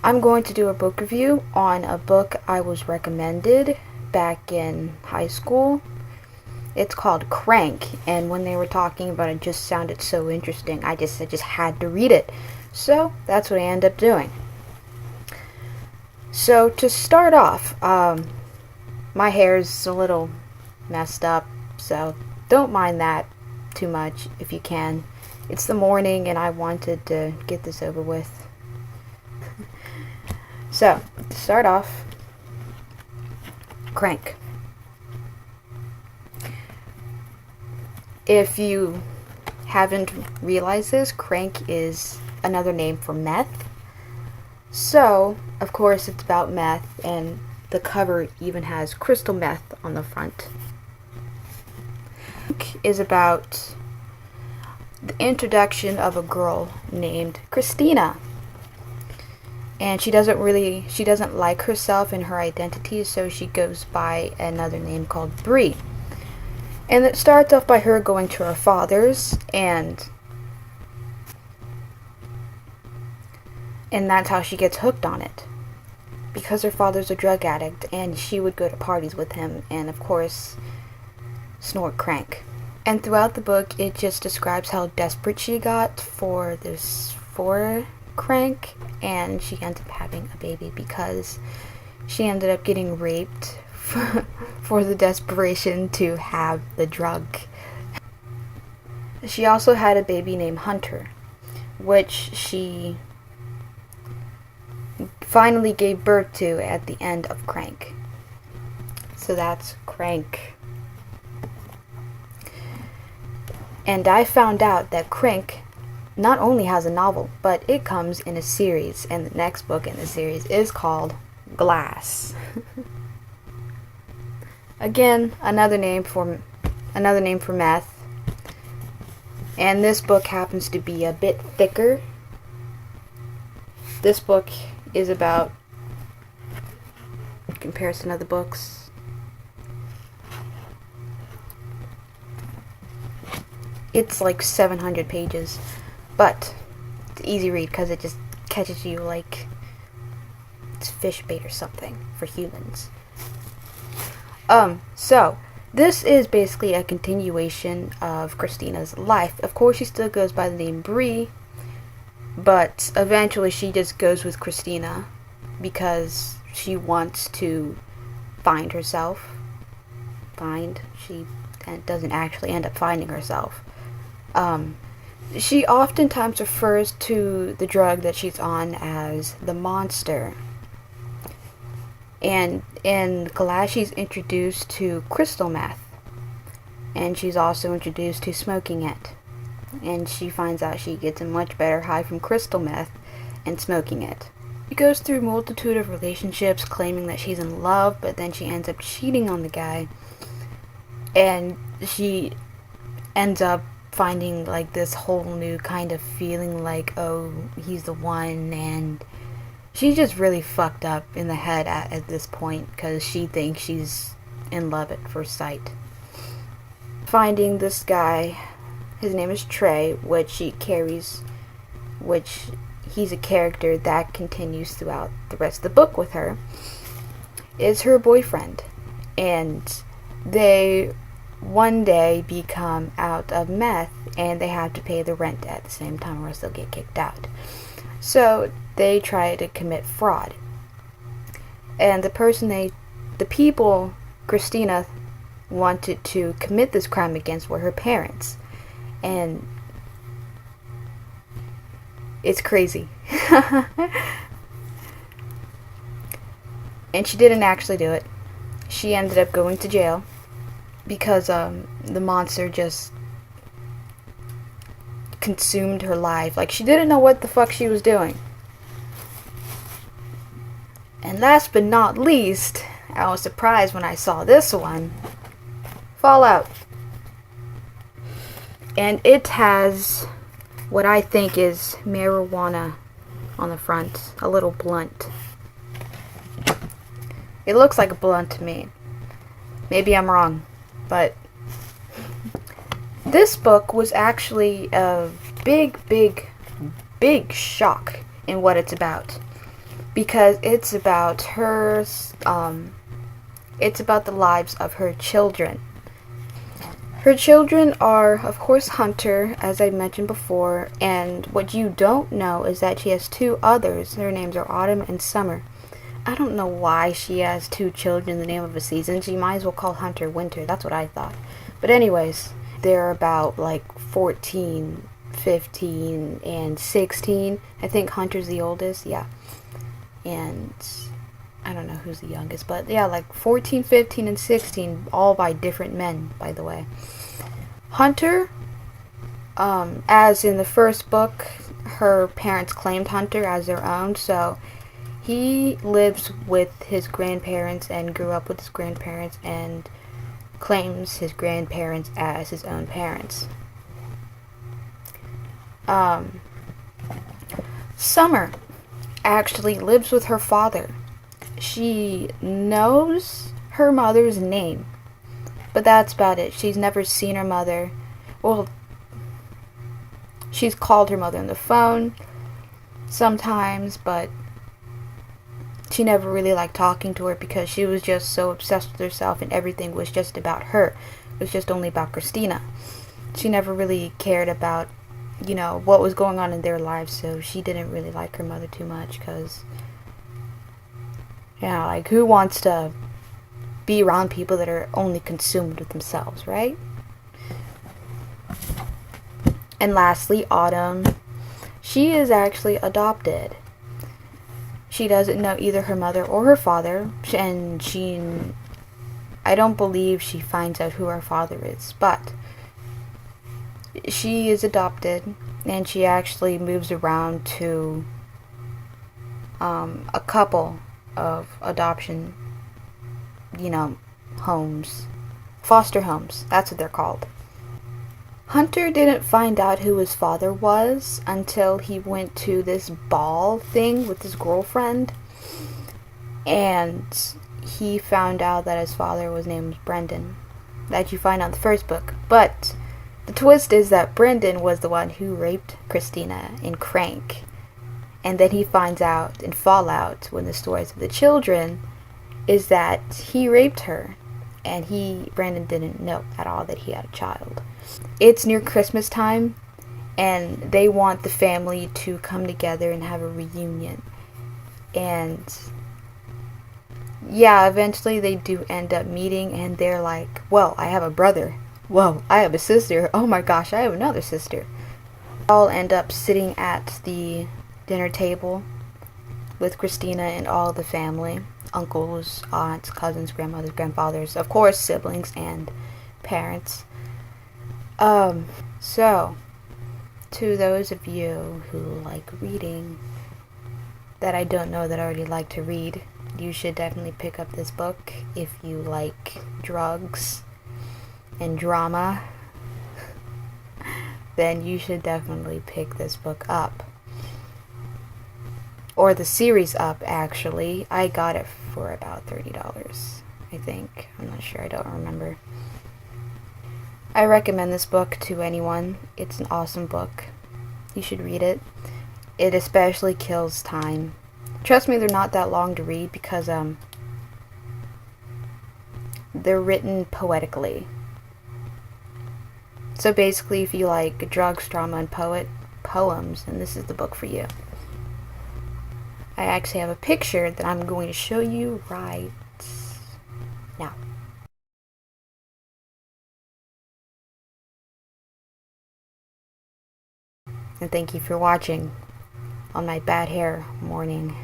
I'm going to do a book review on a book I was recommended back in high school. It's called Crank, and when they were talking about it, it just sounded so interesting. I just had to read it. So that's what I ended up doing. So to start off, my hair's a little messed up, so don't mind that too much if you can. It's the morning and I wanted to get this over with. So, to start off, Crank. If you haven't realized this, crank is another name for meth. So, of course, it's about meth, and the cover even has crystal meth on the front. Crank is about the introduction of a girl named Christina. And she doesn't like herself and her identity, so she goes by another name called Bree. And it starts off by her going to her father's, and that's how she gets hooked on it. Because her father's a drug addict, and she would go to parties with him, and of course, snort crank. And throughout the book, it just describes how desperate she got for crank, and she ends up having a baby because she ended up getting raped for the desperation to have the drug. She also had a baby named Hunter, which she finally gave birth to at the end of Crank. So that's Crank. And I found out that Crank not only has a novel, but it comes in a series, and the next book in the series is called Glass. Again, another name for meth. And this book happens to be a bit thicker. This book is about, in comparison to other books, it's like 700 pages, but it's an easy read because it just catches you like it's fish bait or something for humans. So this is basically a continuation of Christina's life. Of course, she still goes by the name Bree, but eventually she just goes with Christina because she wants to find herself. She doesn't actually end up finding herself. She oftentimes refers to the drug that she's on as the monster. And in Glass, she's introduced to crystal meth. And she's also introduced to smoking it. And she finds out she gets a much better high from crystal meth and smoking it. She goes through a multitude of relationships claiming that she's in love, but then she ends up cheating on the guy. And she ends up finding like this whole new kind of feeling like, oh, he's the one, and she's just really fucked up in the head at this point because she thinks she's in love at first sight. Finding this guy, his name is Trey, which he's a character that continues throughout the rest of the book with her, is her boyfriend. And they one day become out of meth and they have to pay the rent at the same time or else they'll get kicked out. So they try to commit fraud. And the people Christina wanted to commit this crime against were her parents. And it's crazy. And she didn't actually do it. She ended up going to jail because the monster just consumed her life. Like, she didn't know what the fuck she was doing. And last but not least, I was surprised when I saw this one, Fallout. And it has what I think is marijuana on the front, a little blunt. It looks like a blunt to me. Maybe I'm wrong, but this book was actually a big shock in what it's about. because it's about her, it's about the lives of her children. Her children are, of course, Hunter, as I mentioned before, and what you don't know is that she has two others. Their names are Autumn and Summer. I don't know why she has two children in the name of a season. She might as well call Hunter Winter. That's what I thought. But anyways, they're about like 14, 15, and 16. I think Hunter's the oldest, yeah. And I don't know who's the youngest, but yeah, like 14, 15, and 16, all by different men, by the way. Hunter, as in the first book, her parents claimed Hunter as their own, so he lives with his grandparents and grew up with his grandparents and claims his grandparents as his own parents. Summer actually lives with her father. She knows her mother's name, but that's about it. She's never seen her mother. Well, she's called her mother on the phone sometimes, but she never really liked talking to her because she was just so obsessed with herself and everything was just about her. It was just only about Christina. She never really cared about, what was going on in their lives, so she didn't really like her mother too much because, like, who wants to be around people that are only consumed with themselves, right? And lastly, Autumn. She is actually adopted. She doesn't know either her mother or her father, and I don't believe she finds out who her father is, but she is adopted, and she actually moves around to a couple of adoption, homes. Foster homes, that's what they're called. Hunter didn't find out who his father was until he went to this ball thing with his girlfriend, and he found out that his father was named Brendan, that you find out in the first book. But the twist is that Brendan was the one who raped Christina in Crank, and then he finds out in Fallout, when the stories of the children, is that he raped her, and Brendan didn't know at all that he had a child. It's near Christmas time, and they want the family to come together and have a reunion. And yeah, eventually they do end up meeting, and they're like, well, I have a brother. Whoa, I have a sister. Oh my gosh, I have another sister. All end up sitting at the dinner table with Christina and all the family. Uncles, aunts, cousins, grandmothers, grandfathers, of course, siblings and parents. So, to those of you who like reading that I don't know that already like to read, you should definitely pick up this book. If you like drugs and drama, then you should definitely pick this book up. Or the series up, actually. I got it for about $30, I think. I'm not sure, I don't remember. I recommend this book to anyone. It's an awesome book. You should read it. It especially kills time. Trust me, they're not that long to read because they're written poetically. So basically, if you like drugs, drama, and poems, then this is the book for you. I actually have a picture that I'm going to show you right now. And thank you for watching on my bad hair morning.